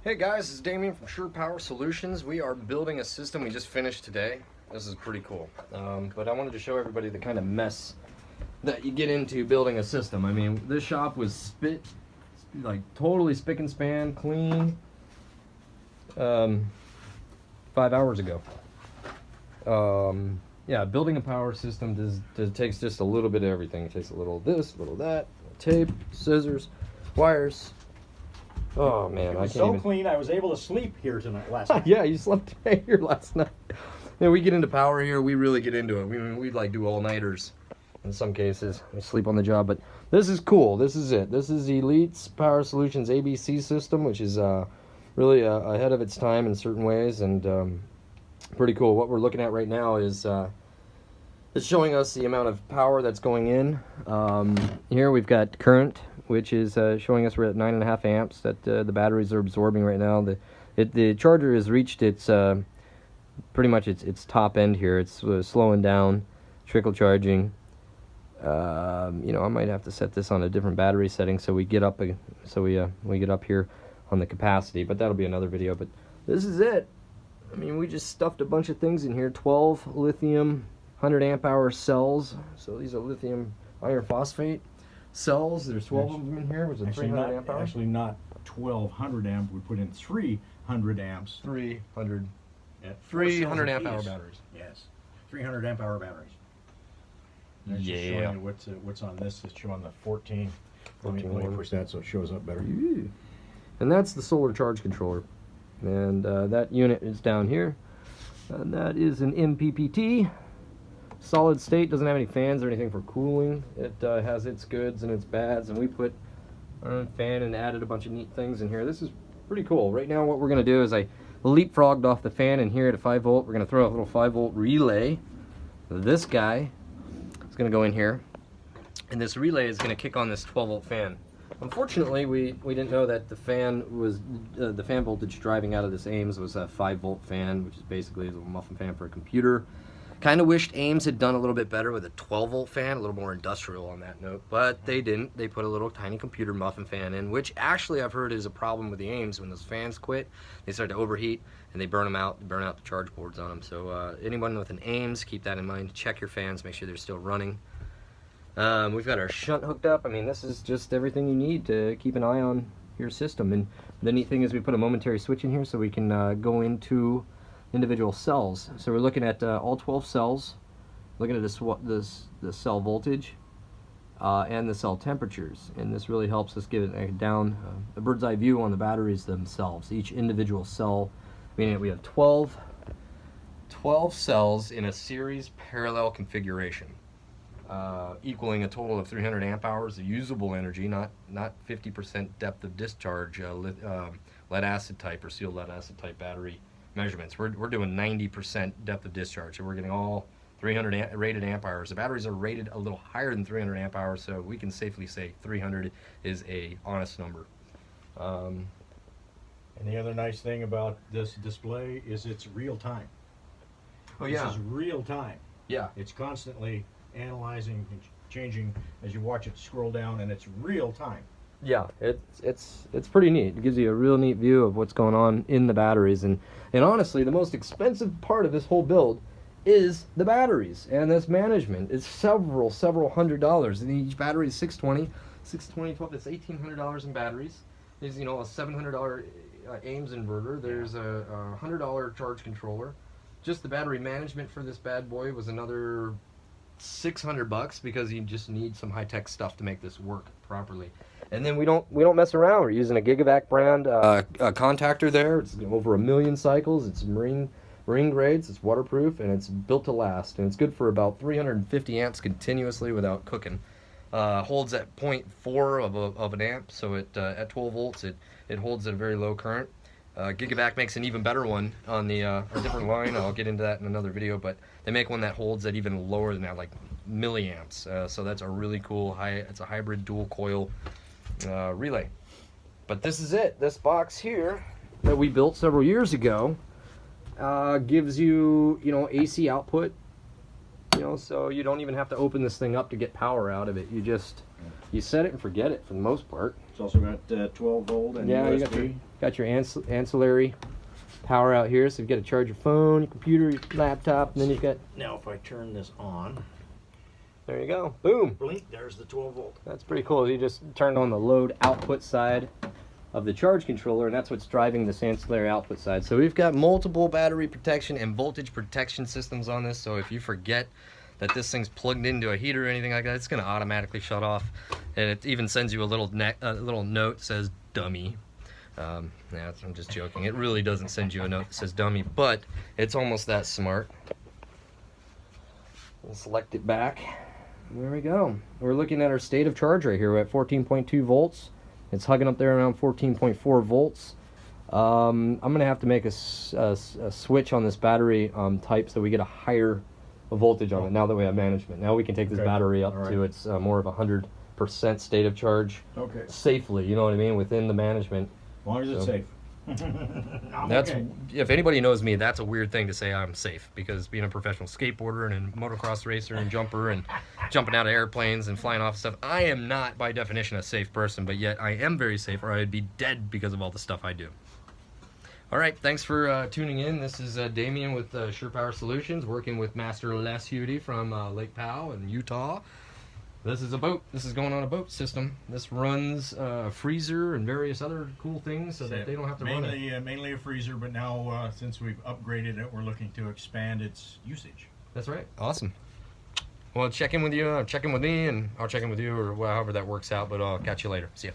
Hey guys, it's Damian from Ancillary Power Solutions. We are building a system we just finished today. This is pretty cool. But I wanted to show everybody the kind of mess that you get into building a system. I mean, this shop was like totally spick and span, clean, 5 hours ago. Yeah, building a power system takes just a little bit of everything. It takes a little of this, a little of that, tape, scissors, wires. Oh man, it was so clean. I was able to sleep here tonight last night. Yeah, you slept here last night. Yeah, we get into power here. We really get into it. We like do all-nighters in some cases. We sleep on the job, but this is cool. This is it. This is Elite's Power Solutions ABC system, which is really ahead of its time in certain ways, and pretty cool. What we're looking at right now is it's showing us the amount of power that's going in. Here we've got current, which is showing us we're at 9.5 amps that the batteries are absorbing right now. The charger has reached its pretty much its top end here. It's slowing down, trickle charging. You know, I might have to set this on a different battery setting so we get up we get up here on the capacity, but that'll be another video. But this is it. I mean, we just stuffed a bunch of things in here. 12 lithium 100 amp hour cells. So these are lithium iron phosphate cells. There's 12 of them in here. Was it 300 amp hours? Actually, not 1200 amp. We put in 300 amps. 300 At 300 amp hour batteries. Yes, 300 amp hour batteries. That's just showing you what's on this. It's showing the 14. Let me push that so it shows up better. Ooh. And that's the solar charge controller. And that unit is down here. And that is an MPPT. Solid state, doesn't have any fans or anything for cooling. It has its goods and its bads, and we put our own fan and added a bunch of neat things in here. This is pretty cool. Right now what we're going to do is I leapfrogged off the fan in here at a 5 volt. We're going to throw a little 5 volt relay. This guy is going to go in here, and this relay is going to kick on this 12 volt fan. Unfortunately, we didn't know that the fan was the fan voltage driving out of this Ames was a 5 volt fan, which is basically a little muffin fan for a computer. Kind of wished Ames had done a little bit better with a 12 volt fan, a little more industrial on that note, but they didn't. They put a little tiny computer muffin fan in, which actually I've heard is a problem with the Ames. When those fans quit, they start to overheat and they burn out the charge boards on them. So anyone with an Ames, keep that in mind. Check your fans, make sure they're still running. We've got our shunt hooked up. I mean, this is just everything you need to keep an eye on your system. And the neat thing is we put a momentary switch in here so we can go into individual cells. So we're looking at all 12 cells, looking at the cell voltage and the cell temperatures, and this really helps us give it a bird's eye view on the batteries themselves. Each individual cell, meaning that we have 12 cells in a series parallel configuration, equaling a total of 300 amp hours of usable energy, not 50% depth of discharge lead acid type or sealed lead acid type battery measurements. We're doing 90% depth of discharge, so we're getting all 300 rated amp hours. The batteries are rated a little higher than 300 amp hours, so we can safely say 300 is a honest number. And the other nice thing about this display is it's real time. Oh yeah. This is real time. Yeah. It's constantly analyzing and changing as you watch it scroll down, and it's real time. Yeah, it's pretty neat. It gives you a real neat view of what's going on in the batteries, and honestly, the most expensive part of this whole build is the batteries and this management. It's several $100s, and each battery is 620, 12. That's $1,800 in batteries. There's a $700 Ames inverter. There's a $100 charge controller. Just the battery management for this bad boy was another $600 because you just need some high-tech stuff to make this work properly. And then we don't mess around. We're using a Gigavac brand contactor there. It's over 1 million cycles. It's marine grades. It's waterproof, and it's built to last. And it's good for about 350 amps continuously without cooking. Holds at 0.4 of an amp, so at 12 volts it holds at a very low current. Gigavac makes an even better one on a different line. I'll get into that in another video, but they make one that holds at even lower than that, like milliamps. So that's a really cool it's a hybrid dual coil relay. But this is it. This box here that we built several years ago gives you AC output. So you don't even have to open this thing up to get power out of it. You set it and forget it for the most part. It's also got 12 volt and yeah, USB. you got your ancillary power out here, so you've got to charge your phone, your computer, your laptop, and then you've got. Now, if I turn this on, There you go. Boom. blink. There's the 12 volt. That's pretty cool. You just turned on the load output side of the charge controller, and that's what's driving this ancillary output side. So we've got multiple battery protection and voltage protection systems on this, so if you forget that this thing's plugged into a heater or anything like that, it's going to automatically shut off. And it even sends you a little note that says dummy. Yeah, I'm just joking. It really doesn't send you a note that says dummy, but it's almost that smart. We'll select it back. There we go. We're looking at our state of charge right here. We're at 14.2 volts. It's hugging up there around 14.4 volts. I'm going to have to make a switch on this battery type so we get a higher voltage on it now that we have management. Now we can take this battery up to its more of 100% state of charge safely, you know what I mean, within the management. As long as it's safe. That's if anybody knows me, that's a weird thing to say I'm safe, because being a professional skateboarder and a motocross racer and jumper and jumping out of airplanes and flying off stuff, I am not by definition a safe person, but yet I am very safe, or I'd be dead because of all the stuff I do. All right, thanks for tuning in. This is Damian with Sure Power Solutions, working with Master Les Hudi from Lake Powell in Utah. This is a boat. This is going on a boat system. This runs a freezer and various other cool things so that they don't have to run it. Mainly a freezer, but now since we've upgraded it, we're looking to expand its usage. That's right. Awesome. Well, check in with you, check in with me, and I'll check in with you, or however that works out, but I'll catch you later. See ya.